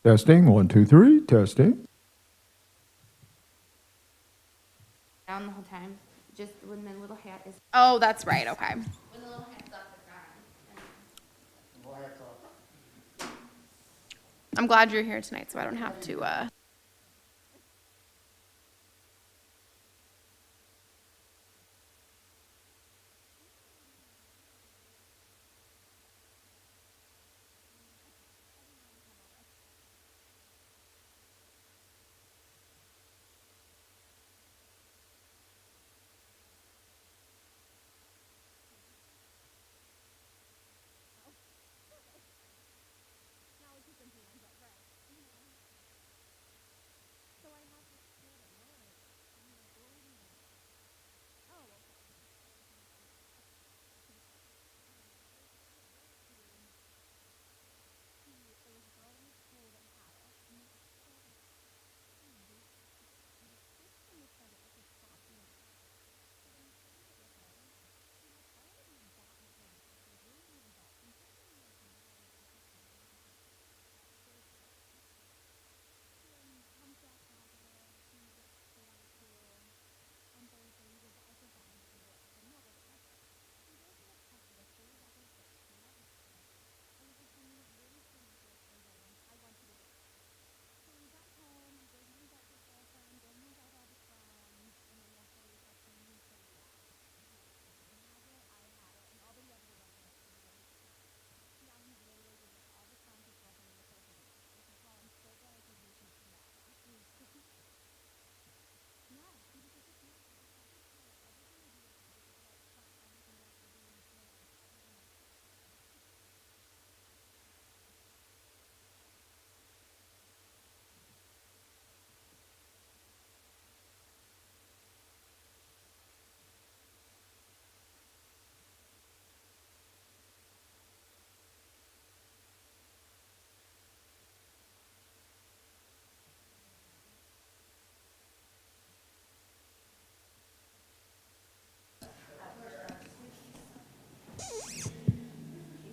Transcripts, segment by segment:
Testing, 1, 2, 3, testing. Down the whole time, just when the little hat is. Oh, that's right, okay. When the little hat's up, it's on. I'm glad you're here tonight, so I don't have to,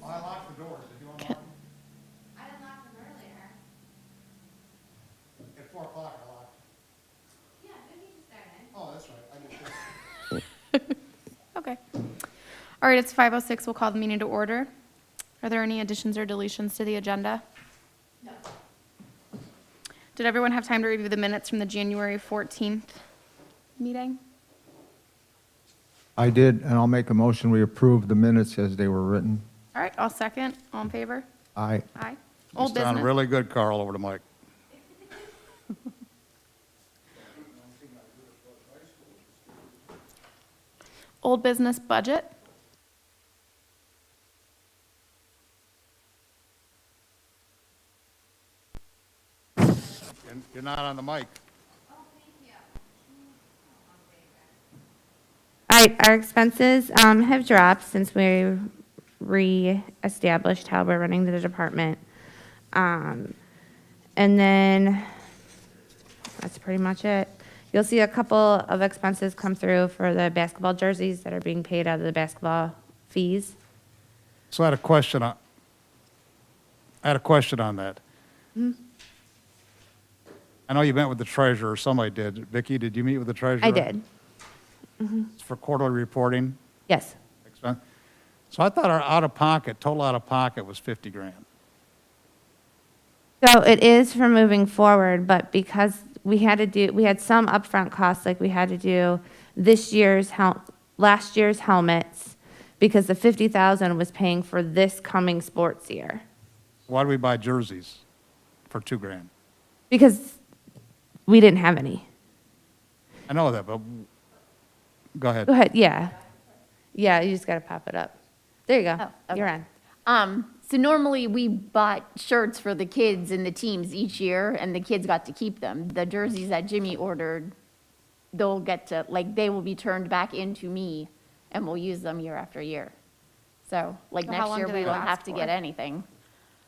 I locked the doors. Did you unlock them? I unlocked them earlier. At 4 o'clock I locked them. Yeah, Vicky just got in. Oh, that's right. I just did. okay. All right, it's 5:06. We'll call the meeting to order. Are there any additions or deletions to the agenda? No. Did everyone have time to review the minutes from the January 14th meeting? I did, and I'll make a motion, we approve the minutes as they were written. All right, I'll second. All in favor? Aye. Aye. You Old sound business? really good, Carl, over the mic. Old business budget? You're not on the mic. All right, our expenses have dropped since we re-established how we're running the department. And then, that's pretty much it. You'll see a couple of expenses come through for the basketball jerseys that are being paid out of the basketball fees. So I had a question on that. I know you met with the treasurer, somebody did. Vicki, did you meet with the treasurer? I did, It's for quarterly reporting yes. expense. So I thought our out-of-pocket, total out-of-pocket was 50 grand. So it is for moving forward, but because we had some upfront costs, like we had to do last year's helmets, because the 50,000 was paying for this coming sports year. Why do we buy jerseys for 2 grand? Because we didn't have any. I know that, but go ahead. Go ahead, yeah. Yeah, you just gotta pop it up. There you go, Oh, okay. you're on. So normally we bought shirts for the kids and the teams each year, and the kids got to keep them. The jerseys that Jimmy ordered, they will be turned back into me, and we'll use them year after year. So, like So how next long year, do we they won't last have to get for? anything.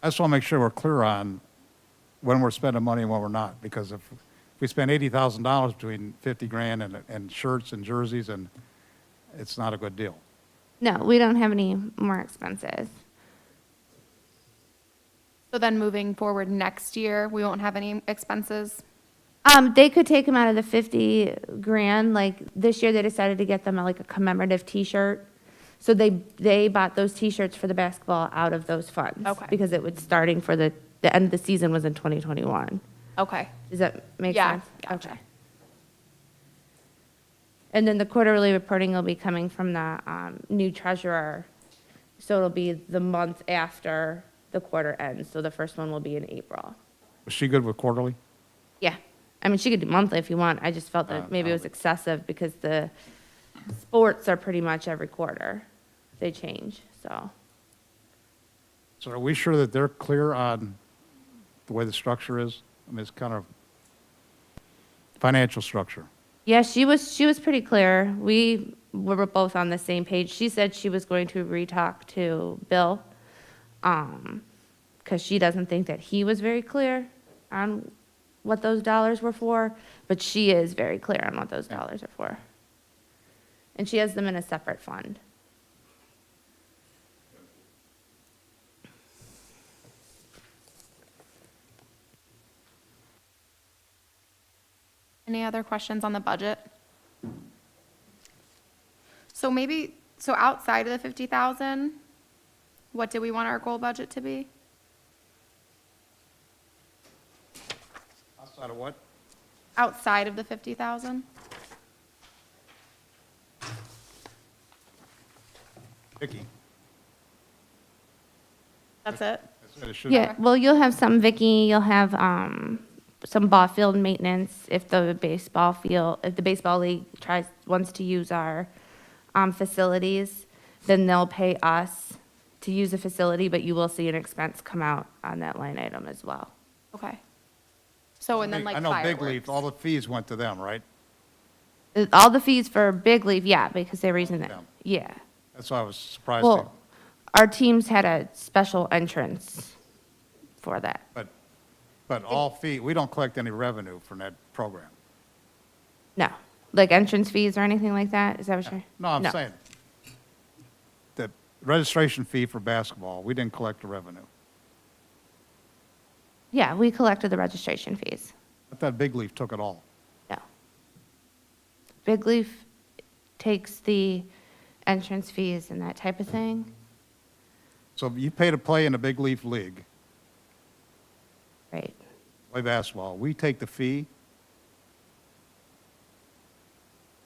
I just want to make sure we're clear on when we're spending money and when we're not, because if we spend $80,000 between 50 grand and shirts and jerseys, and it's not a good deal. No, we don't have any more expenses. So then moving forward next year, we won't have any expenses? They could take them out of the 50 grand, like this year they decided to get them like a commemorative T-shirt. So they bought those T-shirts for the basketball out of those funds. Okay. Because it was starting for the end of the season was in 2021. Okay. Does that make Yeah, sense? gotcha. Okay. And then the quarterly reporting will be coming from the new treasurer. So it'll be the month after the quarter ends. So the first one will be in April. Was she good with quarterly? Yeah. I mean, she could do monthly if you want. I just felt that maybe it was I'll- excessive because the sports are pretty much every quarter. They change, so. So are we sure that they're clear on the way the structure is? I mean, it's kind of financial structure. Yeah, she was pretty clear. We were both on the same page. She said she was going to re-talk to Bill, because she doesn't think that he was very clear on what those dollars were for, but she is very clear on what those dollars are for. And she has them in a separate fund. Any other questions on the budget? So maybe, so outside of the 50,000, what do we want our goal budget to be? Outside of what? Outside of the 50,000? Vicky? That's it? That's what it should Yeah, well, you'll have some Vicky, you'll have, some ball field maintenance if the baseball league wants to use our, facilities, then they'll pay us to use the facility, but you will see an expense come out on that line item as well. Okay. So, and then like I know Big Leaf, fireworks. all the fees went to them, right? All the fees for Big Leaf, yeah, because they're raising it, Yeah. yeah. That's why I was surprised. Well, our teams had a special entrance for that. But all fee, we don't collect any revenue from that program. No, like entrance fees or anything like that, is that what you're? No, I'm saying, the registration fee for basketball, we didn't collect the revenue. Yeah, we collected the registration fees. I thought Big Leaf took it all. No. Big Leaf takes the entrance fees and that type of thing. So you pay to play in the Big Leaf League, Right. play basketball, we take the fee,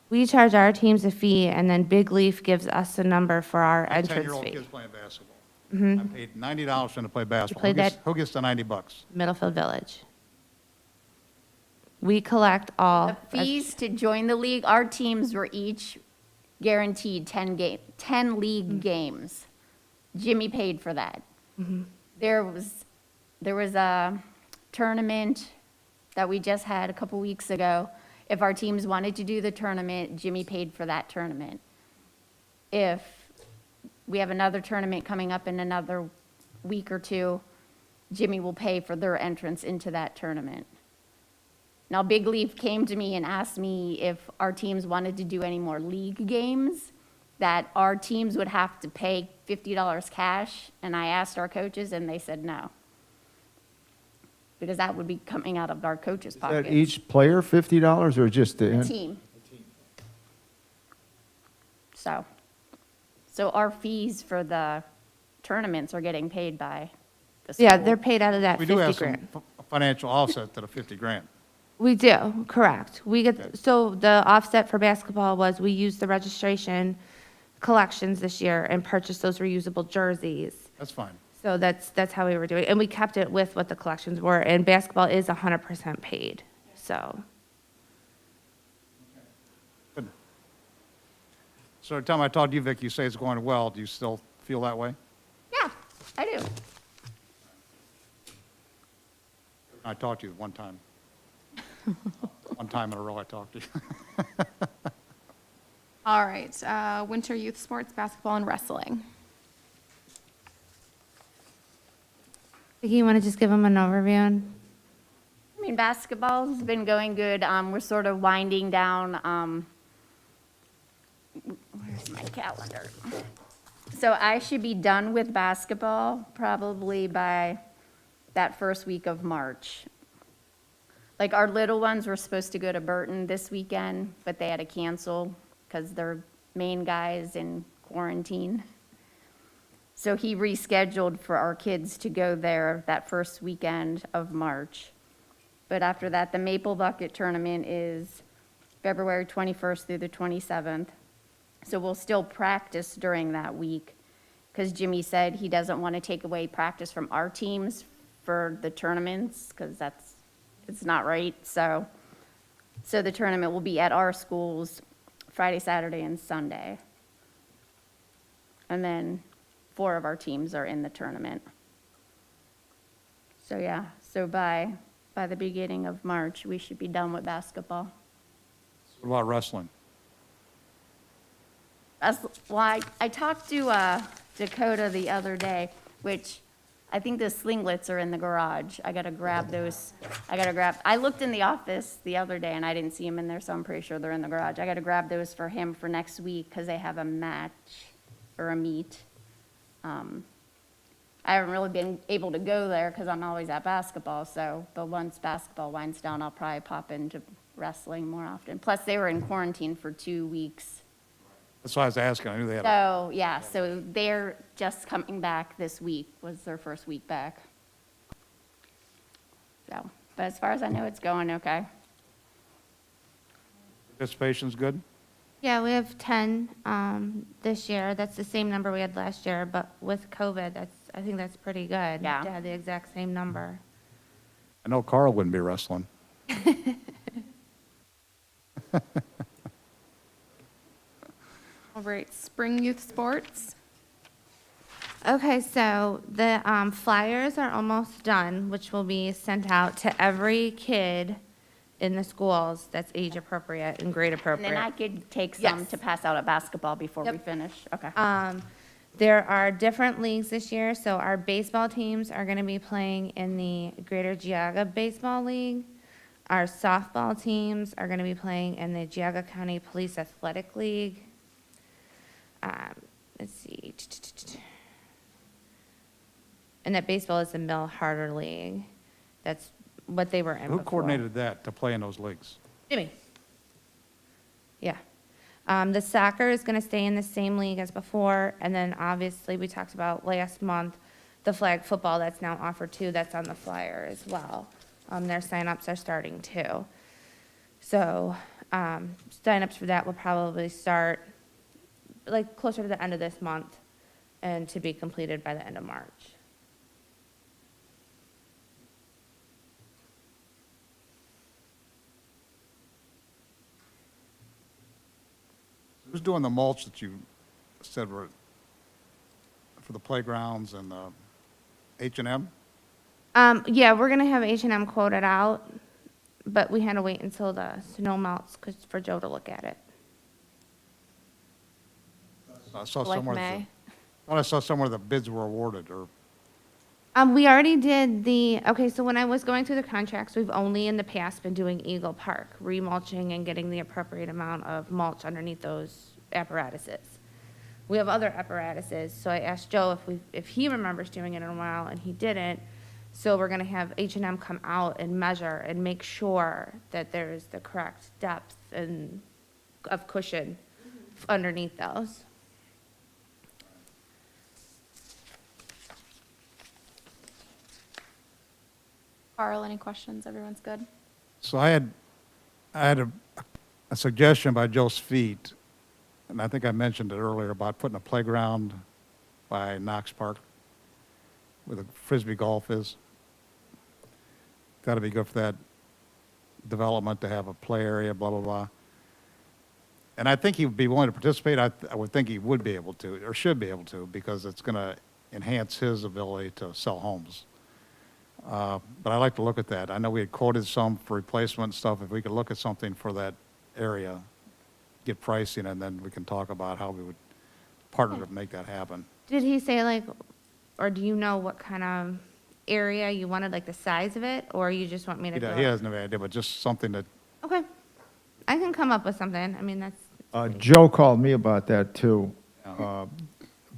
We charge our teams a fee, and then Big Leaf gives us a number for our like entrance 10-year-old fee. kids playing basketball. I paid $90 for them to play basketball. played that- Who gets the $90? Middlefield Village. We collect all. The fees to join the league, our teams were each guaranteed 10 league games. Jimmy paid for that. There was a tournament that we just had a couple weeks ago. If our teams wanted to do the tournament, Jimmy paid for that tournament. If we have another tournament coming up in another week or two, Jimmy will pay for their entrance into that tournament. Now, Big Leaf came to me and asked me if our teams wanted to do any more league games, that our teams would have to pay $50 cash, and I asked our coaches, and they said no. Because that would be coming out of our coaches' Is pockets. that each player $50 or just the? The team. So our fees for the tournaments are getting paid by the school. Yeah, they're paid out of that We do 50 have some grand. financial offset to the 50 grand. We do, correct. We Okay. get, so the offset for basketball was we used the registration collections this year and purchased those reusable jerseys. That's fine. So that's how we were doing, and we kept it with what the collections were, and basketball is 100% paid, so. Good. So every time I talk to you, Vic, you say it's going well. Do you still feel that way? Yeah, I do. I talked to you one time. One time in a row I talked to you. All right, winter youth sports, basketball and wrestling. Vicki, you want to just give them an overview? I mean, basketball's been going good. We're sort of winding down. Where's my calendar? So I should be done with basketball probably by that first week of March. Like, our little ones were supposed to go to Burton this weekend, but they had to cancel because their main guy is in quarantine. So he rescheduled for our kids to go there that first weekend of March. But after that, the Maple Bucket Tournament is February 21st through the 27th. So we'll still practice during that week, because Jimmy said he doesn't want to take away practice from our teams for the tournaments, because it's not right. So the tournament will be at our schools Friday, Saturday, and Sunday. And then 4 of our teams are in the tournament. So yeah, so by the beginning of March, we should be done with basketball. What about wrestling? Well, I talked to Dakota the other day, which I think the slinglets are in the garage. I gotta grab those. I looked in the office the other day and I didn't see them in there, so I'm pretty sure they're in the garage. I gotta grab those for him for next week because they have a match or a meet. I haven't really been able to go there because I'm always at basketball, so but once basketball winds down, I'll probably pop into wrestling more often. Plus, they were in quarantine for 2 weeks. That's why I was asking. I knew they had. So, yeah, so they're just coming back this week, was their first week back. So, but as far as I know, it's going okay. Participation's good? Yeah, we have 10 this year. That's the same number we had last year, but with COVID, I think that's pretty good. Yeah. To have the exact same number. I know Carl wouldn't be wrestling. All right, spring youth sports. Okay, so the flyers are almost done, which will be sent out to every kid in the schools that's age appropriate and grade And appropriate. then I could take some Yes. to pass out at basketball before we Yep. finish. Okay. There are different leagues this year, so our baseball teams are gonna be playing in the Greater Geauga Baseball League. Our softball teams are gonna be playing in the Geauga County Police Athletic League. Let's see. And that baseball is the Mill Harder League. That's what they were in Who before. coordinated that to play in those leagues? Jimmy. Yeah. The soccer is going to stay in the same league as before, and then obviously, we talked about last month, the flag football that's now offered too, that's on the flyer as well. Their signups are starting too. So, signups for that will probably start like closer to the end of this month and to be completed by the end of March. Who's doing the mulch that you said were for the playgrounds and the H&M? Yeah, we're gonna have H&M quoted out, but we had to wait until the snow melts for Joe to look at it. I saw Like somewhere. May. I saw somewhere the bids were awarded, or We already did okay, so when I was going through the contracts, we've only in the past been doing Eagle Park, remulching and getting the appropriate amount of mulch underneath those apparatuses. We have other apparatuses, so I asked Joe if he remembers doing it in a while, and he didn't. So we're gonna have H&M come out and measure and make sure that there's the correct depth and of cushion underneath those. Carl, any questions? Everyone's good? so I had a suggestion by Joe's Feet, and I think I mentioned it earlier about putting a playground by Knox Park where the Frisbee golf is. That'd be good for that development to have a play area, blah, blah, blah. And I think he would be willing to participate. I would think he would be able to, or should be able to, because it's going to enhance his ability to sell homes. But I'd like to look at that. I know we had quoted some for replacement stuff. If we could look at something for that area, get pricing, and then we can talk about how we would partner to make that happen. Did he say like, or do you know what kind of area you wanted, like the size of it, or you just want me to He go? has no idea, but just something that, Okay, I can come up with something. I mean, that's. Joe called me about that too.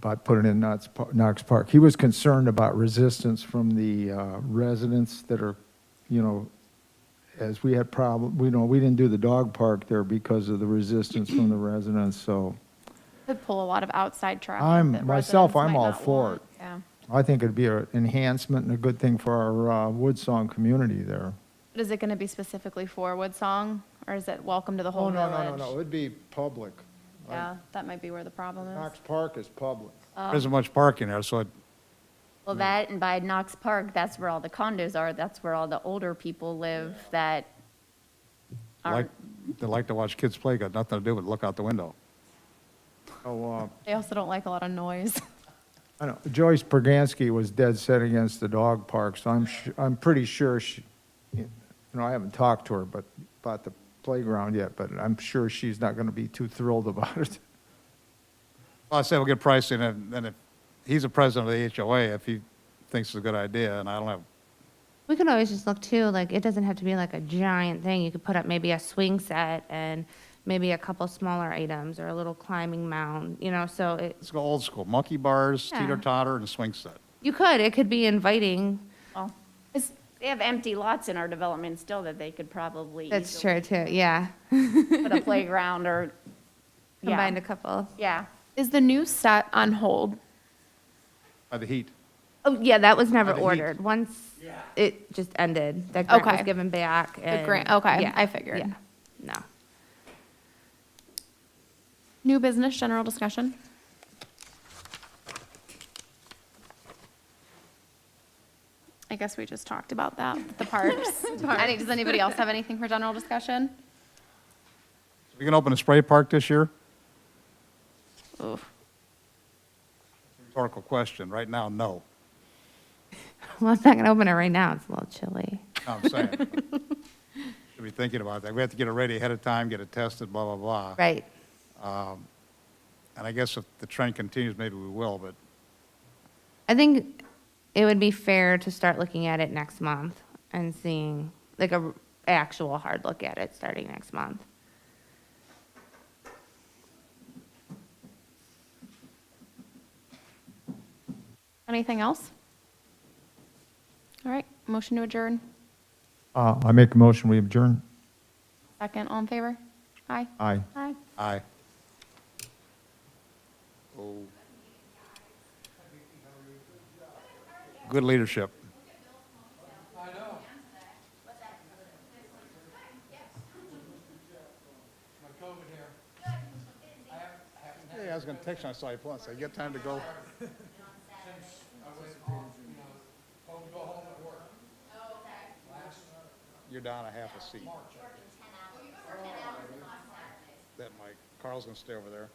about putting in Knox Park. He was concerned about resistance from the residents that are, you know, as we had we didn't do the dog park there because of the resistance from the residents, so Could pull a lot of outside traffic. that myself, residents I'm might all not for want. it. Yeah. I think it'd be an enhancement and a good thing for our Woodsong community there. But is it going to be specifically for Woodsong, or is it welcome to the whole village? it'd be public. Yeah, that might be where the problem is. Knox Park is public. There isn't much parking there, so it, Well, that, and by Knox Park, that's where all the condos are, that's where all the older people live that like, aren't. they like to watch kids play, got nothing to do but look out the window. Oh, They also don't like a lot of noise. I know, Joyce Pergansky was dead set against the dog park, so I'm pretty sure she, you know, I haven't talked to her about the playground yet, but I'm sure she's not gonna be too thrilled about it. Well, I say we'll get pricing, and if he's the president of the HOA, if he thinks it's a good idea, and I don't have, We can always just look too, like, it doesn't have to be like a giant thing. You could put up maybe a swing set and maybe a couple smaller items or a little climbing mound, you know, so let's go old school, monkey bars, Yeah. teeter-totter, and swing set. it could be inviting. Well, they have empty lots in our development still that they could probably That's easily true too, yeah. put a playground or, Combined a yeah, couple. yeah. Is the new set on hold? By the heat. Oh, yeah, that was never By the heat. ordered. Once it just ended, that grant was Okay. given back and. grant, okay, yeah, I figured. Yeah, no. New business, general discussion? I guess we just talked about that, the parks. Does anybody else have anything for general discussion? We can open a spray park this year? Oof. Rhetorical question. Right now, no. Well, I'm not gonna open it right now. It's a little chilly. No, I'm saying. Should be thinking about that. We have to get it ready ahead of time, get it tested, blah, blah, blah. Right. And I guess if the trend continues, maybe we will, but I think it would be fair to start looking at it next month and seeing, like, a actual hard look at it starting next month. Anything else? All right, motion to adjourn. I make a motion, we adjourn. Second, all in favor? Aye. Aye. Aye. aye. Oh. Good leadership. Hey, I was gonna text you, I saw you pull, and say, you got time to go? You're down a half a seat. That Mike, Carl's gonna stay over there.